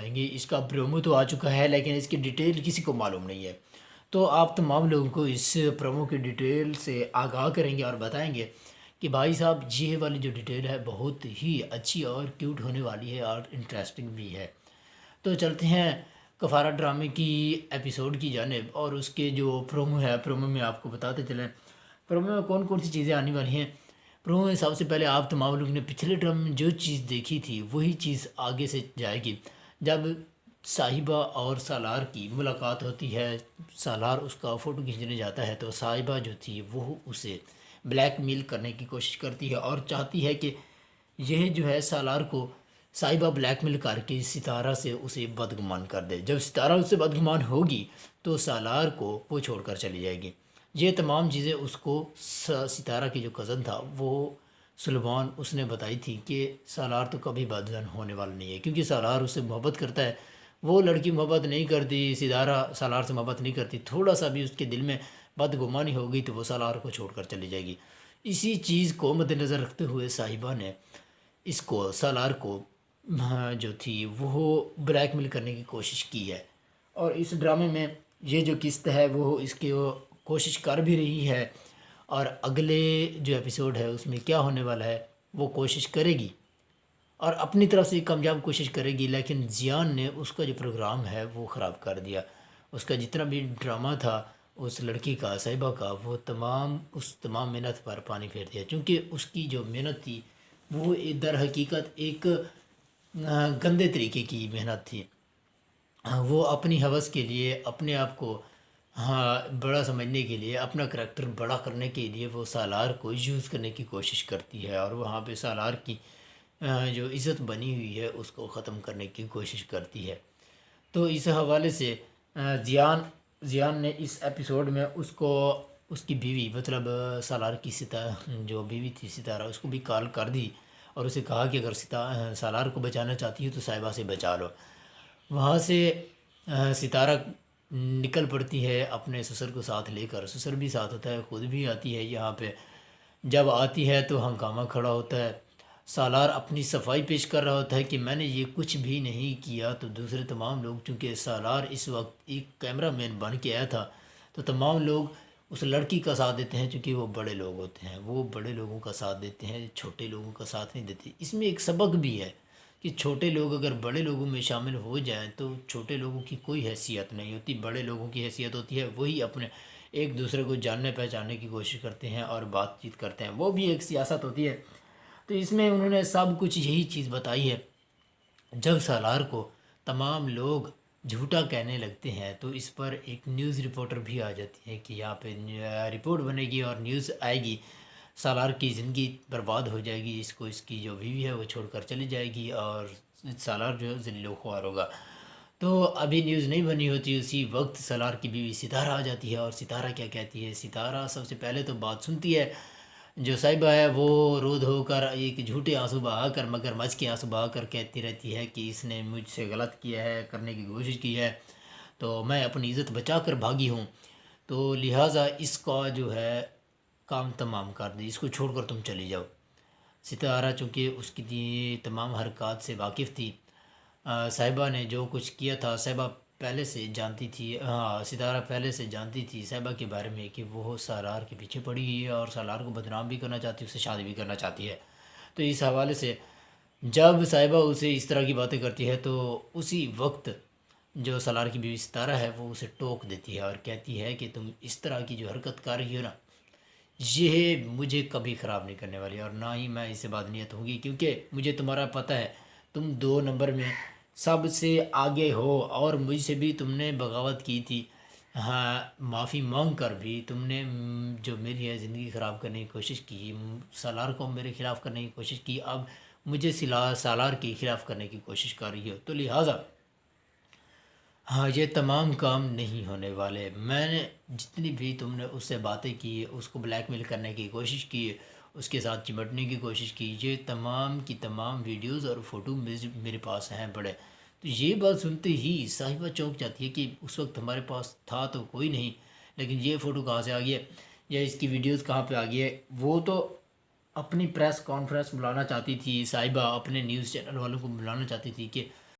بتائیں گے۔ اس کا پرومو تو آ چکا ہے لیکن اس کی ڈیٹیل کسی کو معلوم نہیں ہے، تو آپ تمام لوگوں کو اس پرومو کی ڈیٹیل سے آگاہ کریں گے اور بتائیں گے کہ بھائی صاحب یہ والی جو ڈیٹیل ہے بہت ہی اچھی اور کیوٹ ہونے والی ہے اور انٹرسٹنگ بھی ہے۔ تو چلتے ہیں کفارہ ڈرامے کی ایپیسوڈ کی جانب، اور اس کے جو پرومو ہے، پرومو میں آپ کو بتاتے چلیں پرومو میں کون کون سی چیزیں آنے والی ہیں۔ پرومو میں سب سے پہلے آپ تمام لوگوں نے پچھلے ڈرامے میں جو چیز دیکھی تھی وہی چیز آگے سے جائے گی۔ جب صاحبہ اور سالار کی ملاقات ہوتی ہے، سالار اس کا فوٹو کھینچنے جاتا ہے تو صاحبہ جو تھی وہ اسے بلیک میل کرنے کی کوشش کرتی ہے اور چاہتی ہے کہ یہ جو ہے سالار کو صاحبہ بلیک میل کر کے ستارہ سے اسے بدگمان کر دے۔ جب ستارہ اس سے بدگمان ہوگی تو سالار کو وہ چھوڑ کر چلی جائے گی۔ یہ تمام چیزیں اس کو ستارہ کی جو کزن تھا وہ سلمان اس نے بتائی تھی کہ سالار تو کبھی بدگمان ہونے والا نہیں ہے، کیونکہ سالار اس سے محبت کرتا ہے، وہ لڑکی محبت نہیں کرتی، ستارہ سالار سے محبت نہیں کرتی، تھوڑا سا بھی اس کے دل میں بدگمانی ہو گئی تو وہ سالار کو چھوڑ کر چلی جائے گی۔ اسی چیز کو مد نظر رکھتے ہوئے صاحبہ نے اس کو سالار کو جو تھی وہ بلیک میل کرنے کی کوشش کی ہے، اور اس ڈرامے میں یہ جو قسط ہے وہ اس کی کوشش کر بھی رہی ہے، اور اگلے جو ایپیسوڈ ہے اس میں کیا ہونے والا ہے وہ کوشش کرے گی اور اپنی طرف سے کامیاب کوشش کرے گی، لیکن زیان نے اس کا جو پروگرام ہے وہ خراب کر دیا۔ اس کا جتنا بھی ڈرامہ تھا اس لڑکی کا، صاحبہ کا، وہ تمام محنت پر پانی پھیر دیا، چونکہ اس کی جو محنت تھی وہ در حقیقت ایک گندے طریقے کی محنت تھی۔ وہ اپنی حوث کے لیے، اپنے آپ کو بڑا سمجھنے کے لیے، اپنا کریکٹر بڑا کرنے کے لیے وہ سالار کو یوز کرنے کی کوشش کرتی ہے، اور وہاں پہ سالار کی جو عزت بنی ہوئی ہے اس کو ختم کرنے کی کوشش کرتی ہے۔ تو اس حوالے سے زیان نے اس ایپیسوڈ میں اس کی بیوی مطلب سالار کی جو بیوی تھی ستارہ، اس کو بھی کال کر دی اور اسے کہا کہ اگر سالار کو بچانا چاہتی ہو تو صاحبہ سے بچا لو۔ وہاں سے ستارہ نکل پڑتی ہے اپنے سسر کو ساتھ لے کر، سسر بھی ساتھ ہوتا ہے، خود بھی آتی ہے یہاں پہ۔ جب آتی ہے تو ہنگامہ کھڑا ہوتا ہے، سالار اپنی صفائی پیش کر رہا ہوتا ہے کہ میں نے یہ کچھ بھی نہیں کیا، تو دوسرے تمام لوگ، چونکہ سالار اس وقت ایک کیمرہ مین بن کے آیا تھا تو تمام لوگ اس لڑکی کا ساتھ دیتے ہیں، چونکہ وہ بڑے لوگ ہوتے ہیں، وہ بڑے لوگوں کا ساتھ دیتے ہیں، چھوٹے لوگوں کا ساتھ نہیں دیتے۔ اس میں ایک سبق بھی ہے کہ چھوٹے لوگ اگر بڑے لوگوں میں شامل ہو جائیں تو چھوٹے لوگوں کی کوئی حیثیت نہیں ہوتی، بڑے لوگوں کی حیثیت ہوتی ہے، وہی اپنے ایک دوسرے کو جاننے پہچاننے کی کوشش کرتے ہیں اور بات چیت کرتے ہیں، وہ بھی ایک سیاست ہوتی ہے۔ تو اس میں انہوں نے سب کچھ یہی چیز بتائی ہے۔ جب سالار کو تمام لوگ جھوٹا کہنے لگتے ہیں تو اس پر ایک نیوز رپورٹر بھی آ جاتی ہے کہ یہاں پہ رپورٹ بنے گی اور نیوز آئے گی، سالار کی زندگی برباد ہو جائے گی، اس کی جو بیوی ہے وہ چھوڑ کر چلی جائے گی اور سالار جو ذلیل و خوار ہوگا۔ تو ابھی نیوز نہیں بنی ہوتی، اسی وقت سالار کی بیوی ستارہ آ جاتی ہے، اور ستارہ کیا کہتی ہے؟ ستارہ سب سے پہلے تو بات سنتی ہے، جو صاحبہ ہے وہ رو دھو کر ایک جھوٹے آنسو بہا کر، مگر مچ کے آنسو بہا کر کہتی رہتی ہے کہ اس نے مجھ سے غلط کیا ہے، کرنے کی کوشش کی ہے، تو میں اپنی عزت بچا کر بھاگی ہوں، تو لہٰذا اس کا جو ہے کام تمام کر دی، اس کو چھوڑ کر تم چلی جاؤ۔ ستارہ چونکہ اس کی تمام حرکات سے واقف تھی، صاحبہ نے جو کچھ کیا تھا، صاحبہ پہلے سے جانتی تھی، ستارہ پہلے سے جانتی تھی صاحبہ کے بارے میں کہ وہ سالار کے پیچھے پڑی ہوئی ہے اور سالار کو بدنام بھی کرنا چاہتی ہے، اس سے شادی بھی کرنا چاہتی ہے۔ تو اس حوالے سے جب صاحبہ اسے اس طرح کی باتیں کرتی ہے تو اسی وقت جو سالار کی بیوی ستارہ ہے وہ اسے ٹوک دیتی ہے اور کہتی ہے کہ تم اس طرح کی جو حرکت کر رہی ہو نا، یہ مجھے کبھی خراب نہیں کرنے والی، اور نہ ہی میں اس سے بدنیت ہوں گی، کیونکہ مجھے تمہارا پتہ ہے تم 2 نمبر میں سب سے آگے ہو، اور مجھ سے بھی تم نے بغاوت کی تھی، ہاں معافی مانگ کر بھی تم نے جو میری ہے زندگی خراب کرنے کی کوشش کی، سالار کو میرے خلاف کرنے کی کوشش کی، اب مجھے سالار کے خلاف کرنے کی کوشش کر رہی ہو، تو لہٰذا یہ تمام کام نہیں ہونے والے۔ میں نے جتنی بھی تم نے اس سے باتیں کی، اس کو بلیک میل کرنے کی کوشش کی، اس کے ساتھ چمٹنے کی کوشش کی، یہ تمام کی تمام ویڈیوز اور فوٹو میرے پاس ہیں پڑے۔ تو یہ بات سنتے ہی صاحبہ چونک جاتی ہے کہ اس وقت ہمارے پاس تھا تو کوئی نہیں، لیکن یہ فوٹو کہاں سے آ گئی ہے یا اس کی ویڈیوز کہاں پہ آ گئی ہے؟ وہ تو اپنی پریس کانفرنس بلانا چاہتی تھی صاحبہ، اپنے نیوز چینل والوں کو بلانا چاہتی تھی کہ